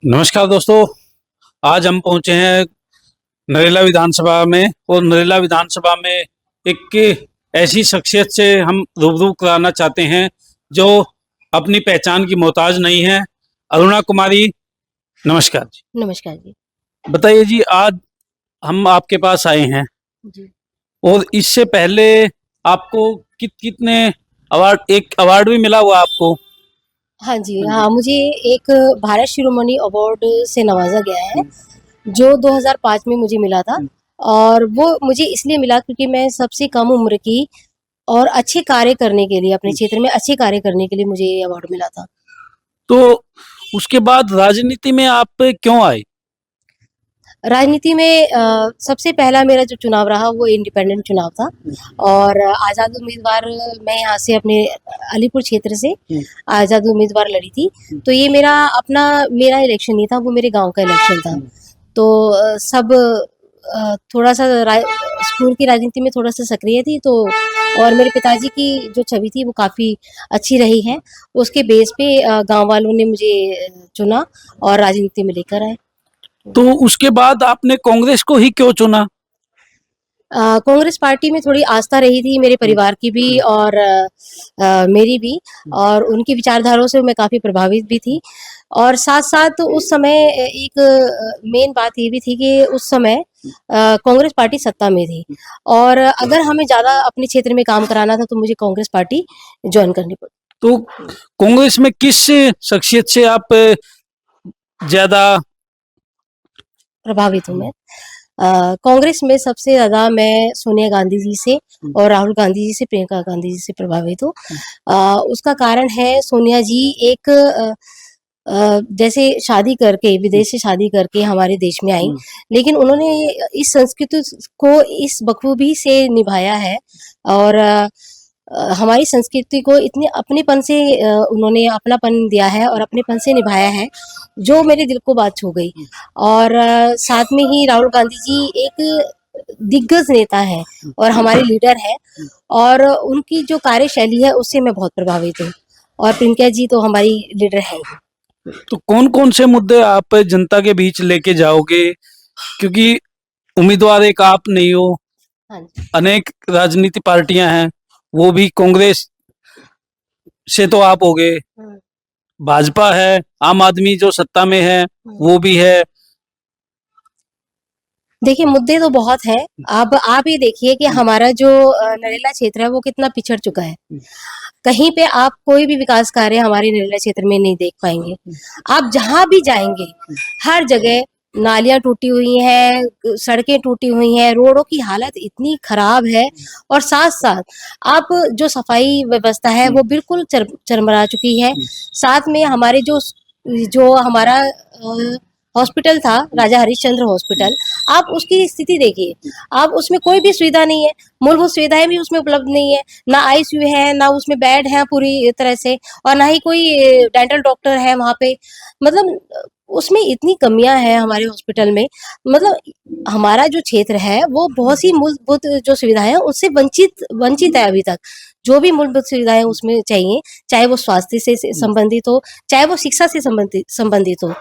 नमस्कार दोस्तों। आज हम पहुंचे हैं नरेला विधानसभा में और नरेला विधानसभा में एक ऐसी शख्सियत से हम रूबरू कराना चाहते हैं जो अपनी पहचान की मोहताज नहीं है। अरुणा कुमारी, नमस्कार जी। नमस्कार जी। बताइए जी, आज हम आपके पास आए हैं जी। और इससे पहले आपको कितने एक अवार्ड भी मिला हुआ आपको। हाँ जी, हाँ, मुझे एक भारत शिरोमणि अवार्ड से नवाजा गया है, जो 2005 में मुझे मिला था। और वो मुझे इसलिए मिला क्योंकि मैं सबसे कम उम्र की और अच्छे कार्य करने के लिए, अपने क्षेत्र में अच्छे कार्य करने के लिए मुझे ये अवार्ड मिला था। तो उसके बाद राजनीति में आप क्यों आए? राजनीति में सबसे पहला मेरा जो चुनाव रहा वो इंडिपेंडेंट चुनाव था और आज़ाद उम्मीदवार, मैं यहाँ से अपने अलीपुर क्षेत्र से आज़ाद उम्मीदवार लड़ी थी। तो ये मेरा इलेक्शन नहीं था, वो मेरे गांव का इलेक्शन था। तो सब थोड़ा सा स्कूल की राजनीति में थोड़ा सा सक्रिय थी। तो और मेरे पिताजी की जो छवि थी वो काफ़ी अच्छी रही है। उसके बेस पे गांव वालों ने मुझे चुना और राजनीति में लेकर आए। तो उसके बाद आपने कांग्रेस को ही क्यों चुना? कांग्रेस पार्टी में थोड़ी आस्था रही थी मेरे परिवार की भी और मेरी भी, और उनकी विचारधाराओं से मैं काफ़ी प्रभावित भी थी। और साथ-साथ उस समय एक मेन बात ये भी थी कि उस समय कांग्रेस पार्टी सत्ता में थी और अगर हमें ज़्यादा अपने क्षेत्र में काम कराना था तो मुझे कांग्रेस पार्टी जॉइन करनी पड़ी। तो कांग्रेस में किस शख्सियत से आप ज्यादा? प्रभावित हूँ मैं। कांग्रेस में सबसे ज़्यादा मैं सोनिया गांधी जी से और राहुल गांधी जी से, प्रियंका गांधी जी से प्रभावित हूँ। उसका कारण है, सोनिया जी एक जैसे शादी करके, विदेश से शादी करके हमारे देश में आई, लेकिन उन्होंने इस संस्कृति को इस बखूबी से निभाया है और हमारी संस्कृति को इतने अपनेपन से उन्होंने अपनापन दिया है और अपनेपन से निभाया है, जो मेरे दिल को बात छू गई। और साथ में ही राहुल गांधी जी एक दिग्गज नेता है और हमारे लीडर हैं और उनकी जो कार्यशैली है उससे मैं बहुत प्रभावित हूँ। और प्रियंका जी तो हमारी लीडर है ही। तो कौन कौन से मुद्दे आप जनता के बीच लेके जाओगे? क्योंकि उम्मीदवार एक आप नहीं हो, हाँ जी। अनेक राजनीति पार्टियां हैं, वो भी कांग्रेस से तो आप हो गए, हम्म, भाजपा है, आम आदमी जो सत्ता में है हम्म। वो भी है। देखिए, मुद्दे तो बहुत हैं। अब आप ये देखिए कि हमारा जो नरेला क्षेत्र है वो कितना पिछड़ चुका है। कहीं पे आप कोई भी विकास कार्य हमारे नरेला क्षेत्र में नहीं देख पाएंगे। आप जहाँ भी जाएंगे, हर जगह नालियां टूटी हुई हैं, सड़कें टूटी हुई हैं, रोडों की हालत इतनी खराब है और साथ साथ आप जो सफाई व्यवस्था है वो बिल्कुल चरमरा चुकी है। साथ में हमारे जो जो हमारा हॉस्पिटल था, राजा हरिश्चंद्र हॉस्पिटल, आप उसकी स्थिति देखिए। आप उसमें कोई भी सुविधा नहीं है, मूलभूत सुविधाएं भी उसमें उपलब्ध नहीं है। ना आईसीयू है, ना उसमें बेड है पूरी तरह से, और ना ही कोई डेंटल डॉक्टर है वहाँ पे। मतलब उसमें इतनी कमियां हैं हमारे हॉस्पिटल में। मतलब हमारा जो क्षेत्र है वो बहुत सी मूलभूत जो सुविधाएं हैं उससे वंचित वंचित है अभी तक। जो भी मूलभूत सुविधाएं उसमें चाहिए, चाहे वो स्वास्थ्य से संबंधित हो, चाहे वो शिक्षा से संबंधित हो,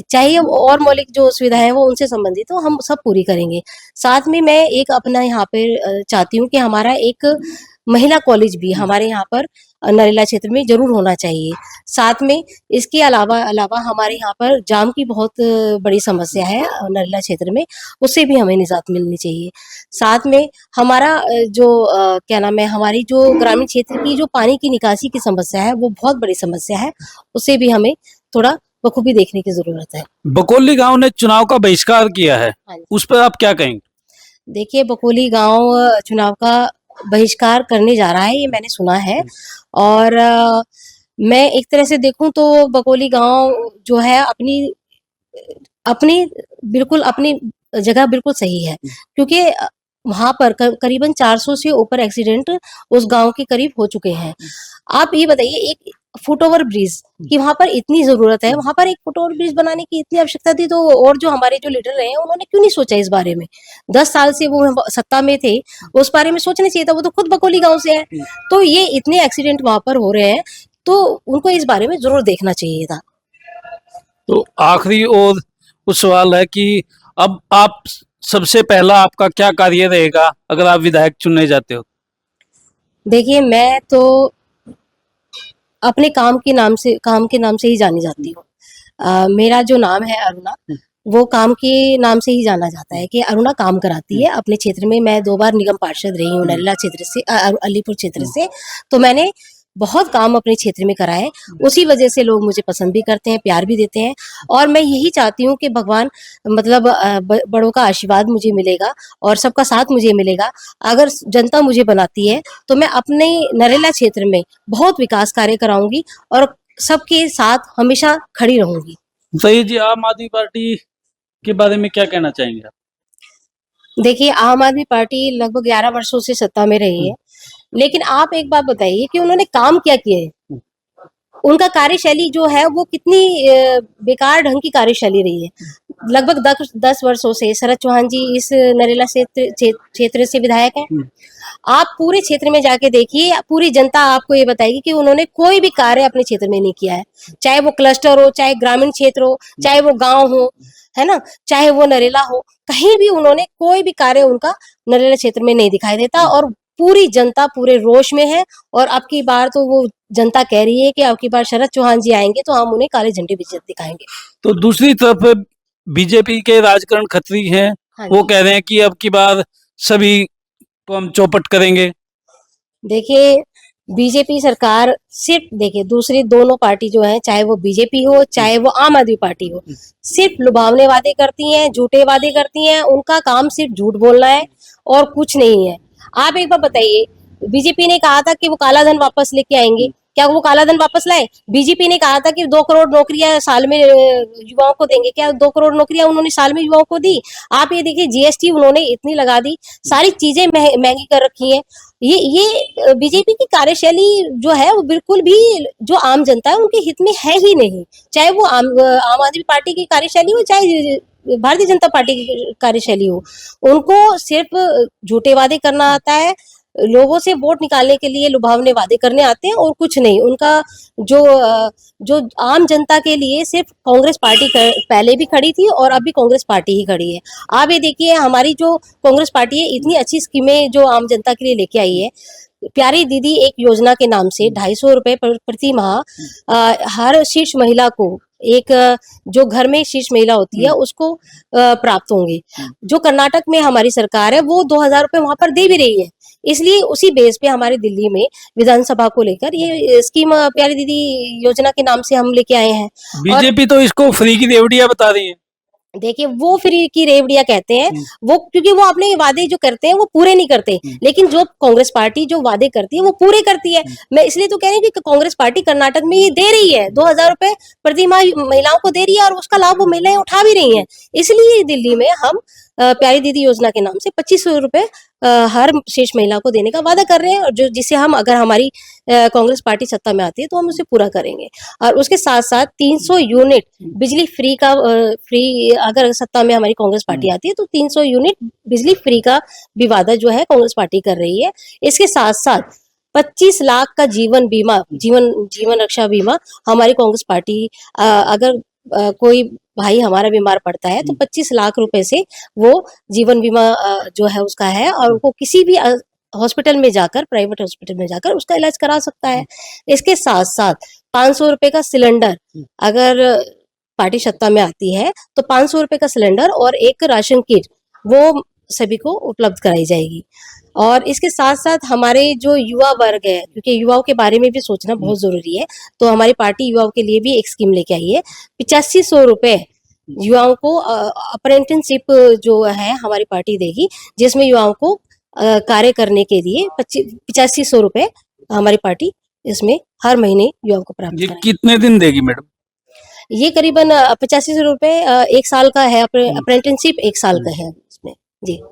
चाहे और मौलिक जो सुविधाएं हैं वो उनसे संबंधित हो, हम सब पूरी करेंगे। साथ में मैं एक अपना यहाँ पे चाहती हूँ कि हमारा एक महिला कॉलेज भी हमारे यहाँ पर नरेला क्षेत्र में जरूर होना चाहिए। साथ में इसके अलावा अलावा हमारे यहाँ पर जाम की बहुत बड़ी समस्या है नरेला क्षेत्र में, उससे भी हमें निजात मिलनी चाहिए। साथ में हमारा जो क्या नाम है, हमारी जो ग्रामीण क्षेत्र की जो पानी की निकासी की समस्या है वो बहुत बड़ी समस्या है, उससे भी हमें थोड़ा बखूबी देखने की जरूरत है। बकोली गांव ने चुनाव का बहिष्कार किया है, हाँ जी। उस पर आप क्या कहेंगे? देखिए, बकोली गांव चुनाव का बहिष्कार करने जा रहा है, ये मैंने सुना है। और मैं एक तरह से देखूं तो बकोली गांव जो है अपनी अपनी बिल्कुल अपनी जगह बिल्कुल सही है, क्योंकि वहां पर करीबन 400 से ऊपर एक्सीडेंट उस गांव के करीब हो चुके हैं। आप ये बताइए, एक फुट ओवर ब्रिज की वहां पर इतनी जरूरत है, वहां पर एक फुट ओवर ब्रिज बनाने की इतनी आवश्यकता थी, तो और जो हमारे जो लीडर रहे हैं उन्होंने क्यों नहीं सोचा इस बारे में? 10 साल से वो सत्ता में थे, उस बारे में सोचना चाहिए था। वो तो खुद बकोली गांव से है, तो ये इतने एक्सीडेंट वहां पर हो रहे हैं, तो उनको इस बारे में जरूर देखना चाहिए था। तो आखिरी और कुछ सवाल है कि अब आप सबसे पहला आपका क्या कार्य रहेगा अगर आप विधायक चुनने जाते हो? देखिए, मैं तो अपने काम के नाम से ही जानी जाती हूँ। मेरा जो नाम है अरुणा, वो काम के नाम से ही जाना जाता है कि अरुणा काम कराती है अपने क्षेत्र में। मैं 2 बार निगम पार्षद रही हूँ नरेला क्षेत्र से, अलीपुर क्षेत्र से। तो मैंने बहुत काम अपने क्षेत्र में कराए। उसी वजह से लोग मुझे पसंद भी करते हैं, प्यार भी देते हैं। और मैं यही चाहती हूँ कि भगवान मतलब बड़ों का आशीर्वाद मुझे मिलेगा और सबका साथ मुझे मिलेगा। अगर जनता मुझे बनाती है तो मैं अपने नरेला क्षेत्र में बहुत विकास कार्य कराऊंगी और सबके साथ हमेशा खड़ी रहूंगी। सही जी, आम आदमी पार्टी के बारे में क्या कहना चाहेंगे आप? देखिए, आम आदमी पार्टी लगभग 11 वर्षों से सत्ता में रही है, लेकिन आप एक बात बताइए कि उन्होंने काम क्या किए हैं? उनका कार्यशैली जो है वो कितनी बेकार ढंग की कार्यशैली रही है। लगभग 10 वर्षों से शरद चौहान जी इस नरेला क्षेत्र से विधायक हैं। आप पूरे क्षेत्र में जाके देखिए, पूरी जनता आपको ये बताएगी कि उन्होंने कोई भी कार्य अपने क्षेत्र में नहीं किया है। चाहे वो क्लस्टर हो, चाहे ग्रामीण क्षेत्र हो, चाहे वो गांव हो, है ना, चाहे वो नरेला हो, कहीं भी उन्होंने कोई भी कार्य उनका नरेला क्षेत्र में नहीं दिखाई देता। और पूरी जनता पूरे रोष में है। और अब की बार तो वो जनता कह रही है कि अब की बार शरद चौहान जी आएंगे तो हम उन्हें काले झंडे भी दिखाएंगे। तो दूसरी तरफ बीजेपी के राजकरण खत्री हैं, हाँ वो जी। कह रहे हैं कि अब की बार सभी को हम चौपट करेंगे। देखिए, बीजेपी सरकार सिर्फ, देखिए दूसरी दोनों पार्टी जो है, चाहे वो बीजेपी हो चाहे वो आम आदमी पार्टी हो, सिर्फ लुभावने वादे करती हैं, झूठे वादे करती हैं। उनका काम सिर्फ झूठ बोलना है और कुछ नहीं है। आप एक बार बताइए, बीजेपी ने कहा था कि वो काला धन वापस लेके आएंगे, क्या वो काला धन वापस लाए? बीजेपी ने कहा था कि 2 करोड़ नौकरियां साल में युवाओं को देंगे, क्या 2 करोड़ नौकरियां उन्होंने साल में युवाओं को दी? आप ये देखिए, जीएसटी उन्होंने इतनी लगा दी, सारी चीजें महंगी कर रखी हैं। ये बीजेपी की कार्यशैली जो है वो बिल्कुल भी जो आम जनता है उनके हित में है ही नहीं। चाहे वो आम आदमी पार्टी की कार्यशैली हो, चाहे भारतीय जनता पार्टी की कार्यशैली हो, उनको सिर्फ झूठे वादे करना आता है। लोगों से वोट निकालने के लिए लुभावने वादे करने आते हैं और कुछ नहीं। उनका जो आम जनता के लिए सिर्फ कांग्रेस पार्टी पहले भी खड़ी थी और अब भी कांग्रेस पार्टी ही खड़ी है। आप ये देखिए, हमारी जो कांग्रेस पार्टी है, इतनी अच्छी स्कीमें जो आम जनता के लिए लेके आई है। प्यारी दीदी एक योजना के नाम से 250 रुपए प्रति माह हर शीर्ष महिला को, एक जो घर में शीर्ष महिला होती है उसको प्राप्त होंगे। जो कर्नाटक में हमारी सरकार है वो 2000 रुपए वहां पर दे भी रही है। इसलिए उसी बेस पे हमारे दिल्ली में विधानसभा को लेकर ये स्कीम प्यारी दीदी योजना के नाम से हम लेके आए हैं। और बीजेपी तो इसको फ्री की रेवड़ियां बता रही है। देखिए, वो फ्री की रेवड़ियां कहते हैं, वो क्योंकि वो अपने वादे जो करते हैं वो पूरे नहीं करते। लेकिन जो कांग्रेस पार्टी जो वादे करती है वो पूरे करती है। मैं इसलिए तो कह रही हूँ कि कांग्रेस पार्टी कर्नाटक में ये दे रही है, 2000 रुपए प्रति माह महिलाओं को दे रही है और उसका लाभ वो महिलाएं उठा भी रही हैं। इसलिए दिल्ली में हम प्यारी दीदी योजना के नाम से 2500 रुपए हर शेष महिला को देने का वादा कर रहे हैं। और जो जिसे हम, अगर हमारी कांग्रेस पार्टी सत्ता में आती है तो हम उसे पूरा करेंगे। और उसके साथ साथ 300 यूनिट बिजली फ्री का फ्री, अगर सत्ता में हमारी कांग्रेस पार्टी आती है तो 300 यूनिट बिजली फ्री का भी वादा जो है कांग्रेस पार्टी कर रही है। इसके साथ साथ 25 लाख का जीवन बीमा, जीवन रक्षा बीमा हमारी कांग्रेस पार्टी, अगर कोई भाई हमारा बीमार पड़ता है तो 25 लाख रुपए से वो जीवन बीमा जो है उसका है, और वो किसी भी हॉस्पिटल में जाकर, प्राइवेट हॉस्पिटल में जाकर उसका इलाज करा सकता है। इसके साथ साथ 500 रुपए का सिलेंडर, अगर पार्टी सत्ता में आती है तो 500 रुपए का सिलेंडर और एक राशन किट वो सभी को उपलब्ध कराई जाएगी। और इसके साथ साथ हमारे जो युवा वर्ग है, क्योंकि युवाओं के बारे में भी सोचना बहुत जरूरी है, तो हमारी पार्टी युवाओं के लिए भी एक स्कीम लेके आई है। 8500 रुपए युवाओं को अप्रेंटिसशिप जो है हमारी पार्टी देगी, जिसमें युवाओं को कार्य करने के लिए 8500 रुपए हमारी पार्टी इसमें हर महीने युवाओं को प्राप्त ये कराएगी। कितने दिन देगी मैडम? ये करीबन 8500 रुपए 1 साल का है। अप्रेंटिसशिप 1 साल का है इसमें जी।